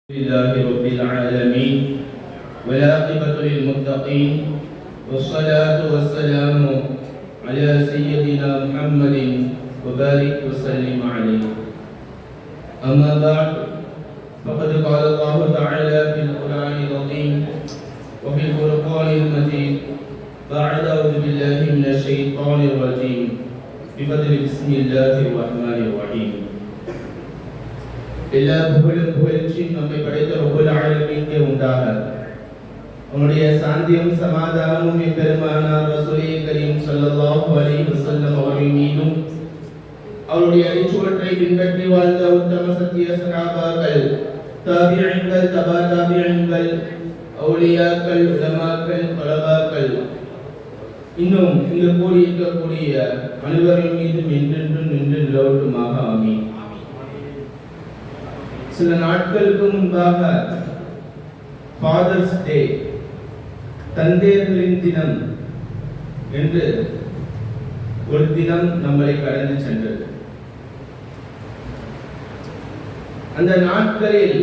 لله رب العالمين والعاقبة للمتقين والصلاة والسلام على سيدنا محمد وبارك وسلم عليه. أما بعد فقد قال الله تعالى في القرآن العظيم وفي الفرقان المجيد بعد أعوذ بالله من الشيطان الرجيم بفضل بسم الله الرحمن الرحيم. எல்லா புகழ்ச்சியும் நம்மை படைத்த ரப்பல் ஆலமீனுக்கே உண்டாக. அவனுடைய சாந்தியும் சமாதானமும் எம்பெருமானார் ரசூலே கரீம் ஸல்லல்லாஹு அலைஹி வஸல்லம் அவர்கள் மீதும் அவருடைய அடிச்சுவற்றை பின்பற்றி வாழ்ந்த உத்தம சத்திய சஹாபாக்கள், தாபிஈன்கள், தபா தாபிஈன்கள், அவுலியாக்கள், உலமாக்கள், குலபாக்கள், இன்னும் இங்கு கூடியிருக்கக்கூடிய அனைவர்கள் மீதும் என்றென்றும் நின்று நிலவட்டுமாக ஆமீன். சில நாட்களுக்கு முன்பாக ஃபாதர்ஸ் டே, தந்தையர்களின் தினம் என்று ஒரு தினம் நம்மளை கடந்து சென்றது. அந்த நாட்களில்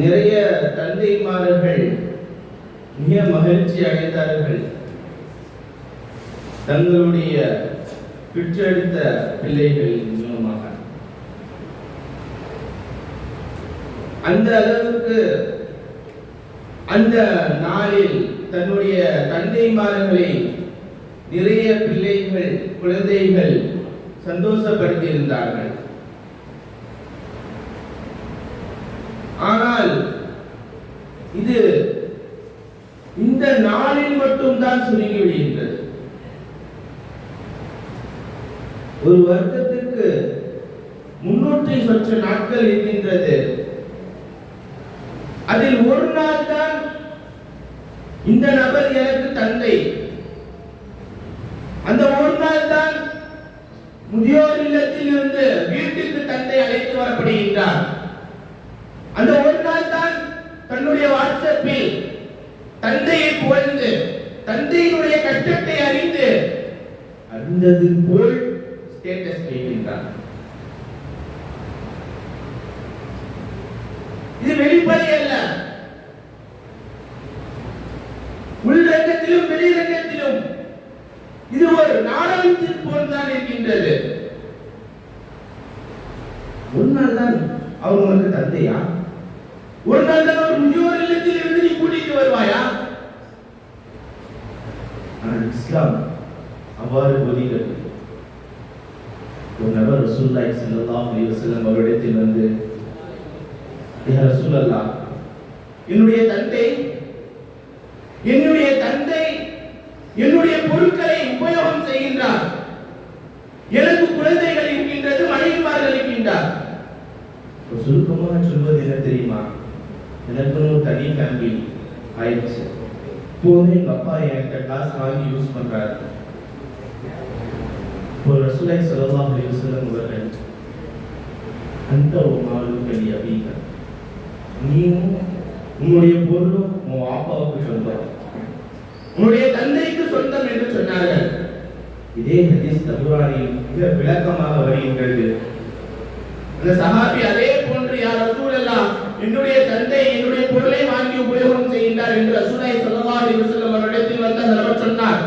நிறைய தந்தைமார்கள் மிக மகிழ்ச்சி அடைந்தார்கள். தங்களுடைய பெற்றெடுத்த பிள்ளைகள் மூலமாக அந்த அளவுக்கு அந்த நாளில் தன்னுடைய தந்தைமார்களை நிறைய பிள்ளைகள், குழந்தைகள் சந்தோஷப்படுத்தி இருந்தார்கள். ஆனால் இது இந்த நாளில் மட்டும்தான் சுருங்கி விடுகின்றது. ஒரு வருடத்திற்கு 300 சொச்ச நாட்கள் இருக்கின்றது. அதில் ஒரு நாள் தான் இந்த நபர் எனக்கு தந்தை, அந்த ஒரு நாள் தான் முதியோர் இல்லத்தில் இருந்து வீட்டுக்கு தந்தை அழைத்து வரப்படுகின்றார். அந்த ஒரு நாள் தான் தன்னுடைய வாட்ஸ்அப்பில் தந்தையை புகழ்ந்து தந்தையினுடைய கஷ்டத்தை அறிந்து அறிந்தது போல் ஸ்டேட்டஸ் வைக்கின்றார். இது வெளிப்படை அல்ல. உள்ரங்கத்திலும் வெளிரங்கத்திலும் இது ஒரு நாடகத்தின் போல்தான் இருக்கின்றது. ஒரு நாள் தான் அவர் உனக்கு தந்தையா? ஒரு நாள் தான் அவர் முதியோர் இல்லத்தில் இருந்து நீ கூட்டிட்டு வருவாயா? ஆனால் இஸ்லாம் அவ்வாறு போதிக்கிறது. ஒரு நபர் ரசூலுல்லாஹி ஸல்லல்லாஹு அலைஹி வஸல்லம் அவரிடத்தில் வந்து, யா ரசூலல்லாஹ், என்னுடைய தந்தை என்னுடைய பொருட்களை உபயோகம் செய்கின்றார். எனக்கு குழந்தைகள் இருக்கின்றது, மனைவிமார்கள் இருக்கின்றார். சுருக்கமாக சொல்வது என்ன தெரியுமா? எனக்கு ஒரு தனி ஃபேமிலி ஆயிடுச்சு. இப்போது எங்க அப்பா என்கிட்ட காசு வாங்கி யூஸ் பண்றாரு. ஒரு ரசூலுல்லாஹி ஸல்லல்லாஹு அலைஹி வஸல்லம் அவர்கள், அந்த ஒரு மாலுக்கு நீ அபீக, நீயும் உன்னுடைய பொருளும் உன் ஆப்பாவுக்கு சொந்தம், உன்னுடைய தந்தைக்கு சொந்தம் என்று சொன்னார்கள். இதே ஹதீஸ் தபுரானில் மிக விளக்கமாக வருகின்றது. அந்த சஹாபி அதே போன்று, யா ரசூலல்லாஹ், என்னுடைய தந்தை என்னுடைய பொருளை வாங்கி உபயோகம் செய்கின்றார் என்று ரசூலுல்லாஹி ஸல்லல்லாஹு அலைஹி வஸல்லம் அவரிடத்தில் வந்து அந்த நபர் சொன்னார்.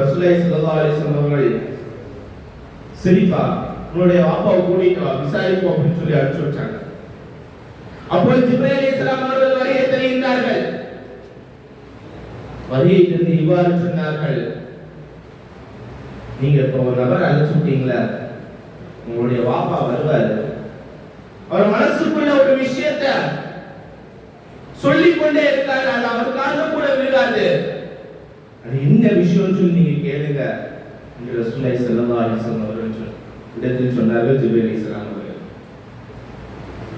ரசூலுல்லாஹி ஸல்லல்லாஹு அலைஹி வஸல்லம் அவர்கள், சரிப்பா, உன்னுடைய ஆப்பாவை கூட்டிட்டு வா, விசாரிப்போம் அப்படின்னு சொல்லி அனுப்பிச்சு வச்சாங்க. அப்போது ஜிப்ரீல் அலைஹிஸ்ஸலாம் அவர்கள் வருகை தருகின்றார்கள். வருகை தந்து இவ்வாறு சொன்னார்கள், நீங்க இப்ப ஒரு நபர் அழைச்சு விட்டீங்களா, உங்களுடைய வாப்பா வருவாரு, அவர் மனசுக்குள்ள ஒரு விஷயத்தை சொல்லிக் கொண்டே இருக்காரு, அது அவருக்காக கூட விடாது. அது என்ன விஷயம் சொல்லி நீங்க கேளுங்க என்று ரசூலுல்லாஹி ஸல்லல்லாஹு அலைஹி வஸல்லம் அவர்கள் இடத்தில் சொன்னார்கள் ஜிப்ரீல் அலைஹிஸ்ஸலாம் அவர்கள்.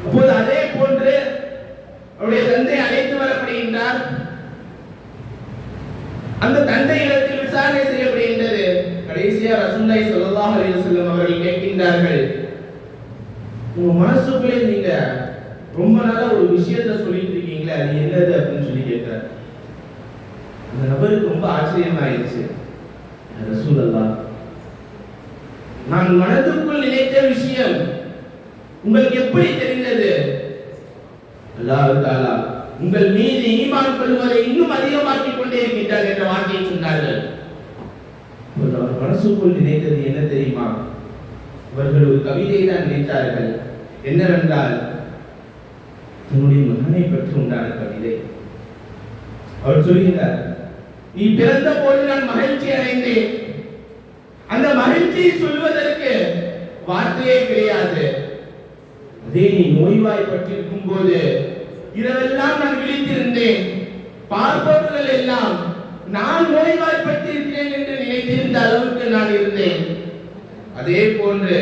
அப்போது அதே போன்று அவருடைய தந்தை அழைத்து வரப்படுகின்றார். அந்த தந்தை இடத்தில் விசாரணை செய்யப்படுகின்றது. கடைசியா ரசூலுல்லாஹி ஸல்லல்லாஹு அலைஹி வஸல்லம் அவர்கள் கேட்கின்றார்கள், உங்க மனசுக்குள்ளே நீங்க ரொம்ப நாளா ஒரு விஷயத்தை சொல்லிட்டு இருக்கீங்களே, அது என்னது அப்படின்னு சொல்லி கேட்கிறார். அந்த நபருக்கு ரொம்ப ஆச்சரியமாயிருச்சு. ரசூலல்லாஹ், நான் மனதுக்குள் நினைத்த விஷயம் உங்களுக்கு எப்படி தெரிந்தது? அல்லாஹ் தஆலா உங்கள் மீது ஈமான் கொள்வதை இன்னும் அதிகமாக்கிக் கொண்டே இருக்கின்றார் என்ற வார்த்தையை சொன்னார்கள். அவர் மனசுக்குள் நினைத்தது என்ன தெரியுமா? அவர்கள் ஒரு கவிதை தான் நினைத்தார்கள். என்னவென்றால் தன்னுடைய மகனை பற்றி உண்டான கவிதை. அவர் சொல்கிறார், நீ பிறந்த போது நான் மகிழ்ச்சி அடைந்தேன். அந்த மகிழ்ச்சியை சொல்வதற்கு வார்த்தையே கிடையாது. அதே நீ நோய்வாய்ப்பட்டிருக்கும் போது இரவெல்லாம் நான் விழித்திருந்தேன். பார்ப்பவர்கள் எல்லாம் நான் நோய்வாய்ப்பட்டிருக்கிறேன் என்று நினைத்திருந்த அளவுக்கு நான் இருந்தேன். அதே போன்று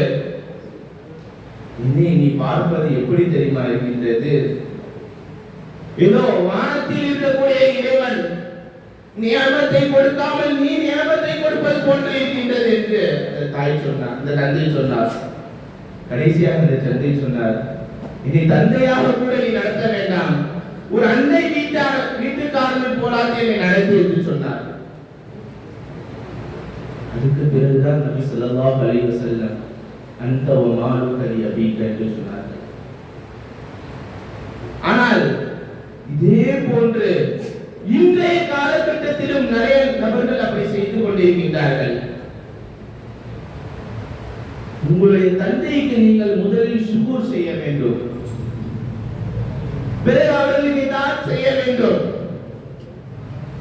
என்னை நீ பார்ப்பது எப்படி தெரியுமா இருக்கின்றது? ஏதோ வானத்தில் இருக்கக்கூடிய இறைவன் நியமத்தை கொடுக்காமல் நீ நியமத்தை கொடுப்பது போன்று இருக்கின்றது என்று தாய் சொன்னார். அந்த தந்தை சொன்னார். கடைசியாக அந்த தந்தை சொன்னார், இதை தந்தையாக கூட நீ நடத்த வேண்டாம், ஒரு அன்னை வீட்டுக்காரர்கள் போலாது என்னை நடத்தி என்று சொன்னார். அதுக்கு பிறகுதான் நபி ஸல்லல்லாஹு அலைஹி வஸல்லம் அன்த வ மாலுக லி அபீக என்று சொன்னார்கள். ஆனால் இதே போன்று இன்றைய காலகட்டத்திலும் நிறைய நபர்கள் அப்படி செய்து கொண்டிருக்கின்றார்கள். உங்களுடைய தந்தைக்கு நீங்கள் முதலில் ஷுக்ர் செய்ய வேண்டும், பிறகு அவர்களுக்கு இதாத் செய்ய வேண்டும்,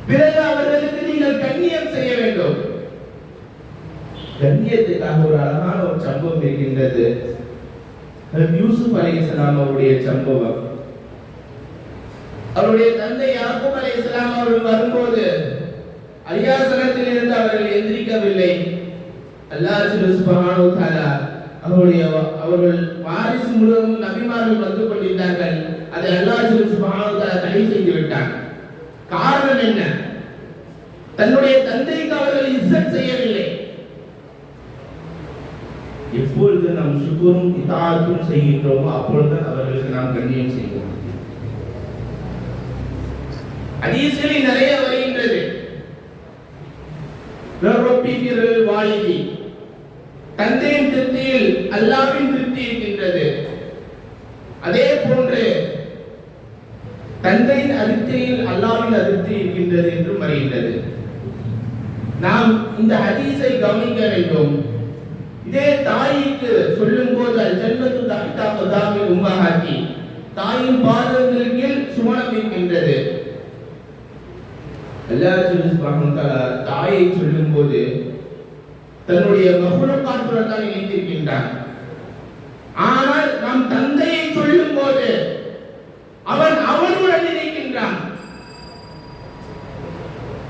பிறகு அவர்களுக்கு நீங்கள் கண்ணியம் செய்ய வேண்டும். கண்ணியத்துக்காக ஒரு அழகான ஒரு சம்பவம் இருக்கின்றது. யூசுப் அலைஹிஸ்ஸலாம் அவருடைய சம்பவம். அவருடைய தந்தை யாக்கூப் அலைஹிஸ்ஸலாம் அவர்கள் வரும்போது அரியாசனத்தில் இருந்து அவர்கள் எந்திரிக்கவில்லை. அல்லாஹ் சுப்ஹானஹு வ தஆலா அவர்கள் வாரிசு முழுவதும் நபிமார்கள் வந்து கொண்டிருந்தார்கள். அதை அல்லாஹ் சுப்ஹானஹு வ தஆலா தடை செய்து விட்டார். காரணம் என்ன? தன்னுடைய தந்தைக்கு அவர்கள் இஸ்ஸத் செய்யவில்லை. எப்பொழுது நாம் ஷுக்ரும் இதாஅத்தும் செய்கின்றோமோ அப்பொழுது அவர்களுக்கு நாம் கண்ணியம் செய்வோம். ஹதீஸில் நிறைய வருகின்றது. ரப்பி ஃபில் வாலிதி, தந்தையின் திருப்தியில் அல்லாஹ்வின் திருப்தி இருக்கின்றது. அதே போன்று தந்தையின் அதிருப்தியில் அல்லாஹ்வின் அதிருப்தி இருக்கின்றது என்று வருகின்றது. நாம் இந்த ஹதீஸை கவனிக்க வேண்டும். இதே தாய்க்கு சொல்லும் போது ஜன்னத்து தஹ்தா கதாமில் உம்மஹாத்தி, தாயின் பாதங்களின் கீழ் சுவனம் இருக்கின்றது. அல்லாஹ் சுப்ஹானஹு வ தஆலா தாயை சொல்லும் போது தன்னுடைய மஹ்லூகாத்துடன் தான் இணைத்திருக்கின்றான். ஆனால் நம் தந்தையை சொல்லும் போது அவனுடன் இணைக்கின்றான்.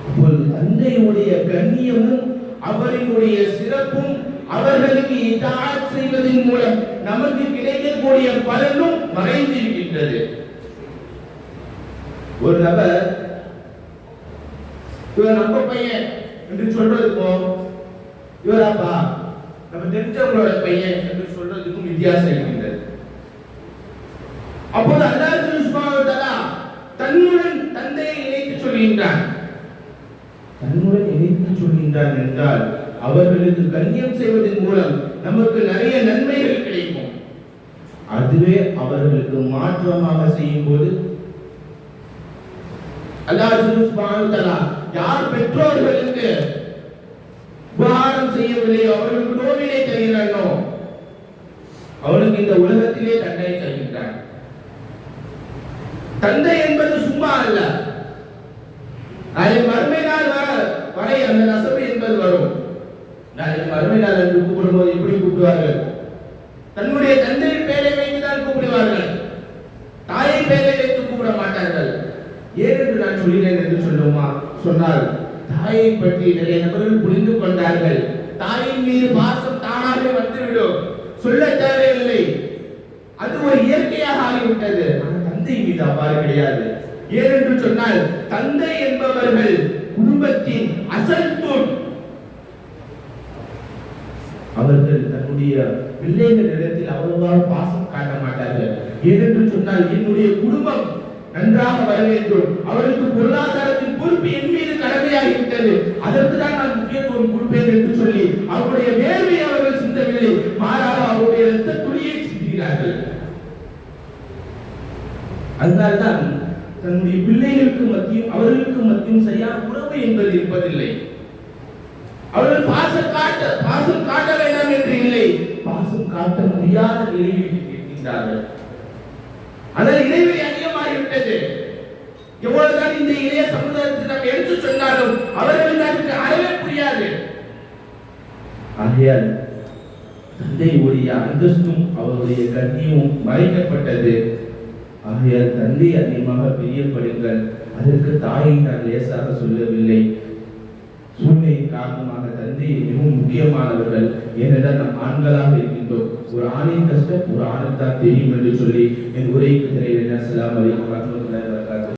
அப்பொழுது தந்தையுடைய கண்ணியமும் அவர்களுடைய சிறப்பும் அவர்களுக்கு இதாஅத் செய்வதன் மூலம் நமக்கு கிடைக்கக்கூடிய பலனும் மறைந்திருக்கின்றது. ஒரு நபர் இவர் நம்ம பையன் என்று சொல்றதுக்கும் இவர் அப்பா நம்ம தெரிஞ்சவங்களோட பையன் என்று சொல்றதுக்கும் வித்தியாசம் இருக்கின்றது. அப்போது அல்லாஹ் சுப்ஹானஹு வ தஆலா தன்னுடன் தந்தையை இணைத்து சொல்கின்றான். தன்னுடன் இணைத்து சொல்கின்றான் என்றால் அவர்களுக்கு கண்ணியம் செய்வதன் மூலம் நமக்கு நிறைய நன்மைகள் கிடைக்கும். அதுவே அவர்களுக்கு மாற்றமாக செய்யும் போது அல்லாஹ் சுப்ஹானஹு வ தஆலா யார் பெற்றோர்களுக்கு உபகாரம் செய்யவில்லையோ அவர்களுக்கு நோவினை தருகிறானோ அவனுக்கு இந்த உலகத்திலே தண்டனை தருகின்றான். தந்தை என்பது சும்மா அல்ல. நாளை மறுமை நாள் வரை அந்த நசபு என்பது வரும். நாளை மறுமை நாள் என்று கூப்பிடும்போது எப்படி கூப்பிடுவார்கள்? தன்னுடைய தந்தையின் பெயரை வைத்துதான் கூப்பிடுவார்கள். தாயை பெயரை வைத்து கூப்பிட மாட்டார்கள். ஏனென்று நான் சொல்கிறேன் என்று சொன்னால் தாயை பற்றி நிறைய நபர்கள் புரிந்து கொண்டார்கள். தாயின் மீது பாசம் தானாகவே வந்துவிடும், சொல்ல தேவையில்லை, அது ஒரு இயற்கையாக ஆகிவிட்டது. ஆனால் தந்தை மீது அவ்வாறு கிடையாது. ஏனென்று சொன்னால் தந்தை என்பவர்கள் குடும்பத்தின் அசல் தூண். அவர்கள் தன்னுடைய பிள்ளைகளிடத்தில் அவ்வளவாக பாசம் காட்ட மாட்டார்கள். ஏனென்று சொன்னால் என்னுடைய குடும்பம் நன்றாக வர வேண்டும், அவர்களுக்கு பொருளாதாரத்தின் பொறுப்பு என் மீது கடமையாகிவிட்டது, அதற்கு தான் நான் முக்கியத்துவம் கொடுப்பேன் என்று சொல்லி அவருடைய வேர்வை அவர்கள் சிந்தவில்லை, மாறாக அவருடைய இரத்த துளியை சிந்துகிறார்கள். அதனால்தான் தன்னுடைய பிள்ளைகளுக்கு மத்தியும் அவர்களுக்கு மத்தியும் சரியான உறவு என்பது இருப்பதில்லை. அவர்கள் பாசம் காட்ட வேண்டாம் என்று இல்லை, பாசம் காட்ட முடியாத நிலையில் இருக்கின்றார்கள். ஆனால் இடைவெளி அதிகமாகிவிட்டது. எவ்வளவுதான் இந்த இளைய சமுதாயத்தில் நாம் எடுத்து சொன்னாலும் அவர்களுக்கு அதுக்கு அறவே புரியாது. ஆகையால் தந்தையுடைய அந்தஸ்தும் அவருடைய கண்ணியமும் மறைக்கப்பட்டது. ஆகையால் தந்தை அதிகமாக பிரியப்படுங்கள். அதற்கு தாயை நான் லேசாக சொல்லவில்லை. சூழ்நிலையின் காரணமாக தந்தை மிகவும் முக்கியமானவர்கள். ஏனென்றால் நம் ஆண்களாக இருக்கின்றோம். ஒரு ஆணின் கஷ்டம் ஒரு ஆணுக்கு தான் தெரியும் என்று சொல்லி என் உரைக்கு திரையிட. அஸ்ஸலாமு அலைக்கும் வரஹ்மத்துல்லாஹி வபரகாத்துஹு.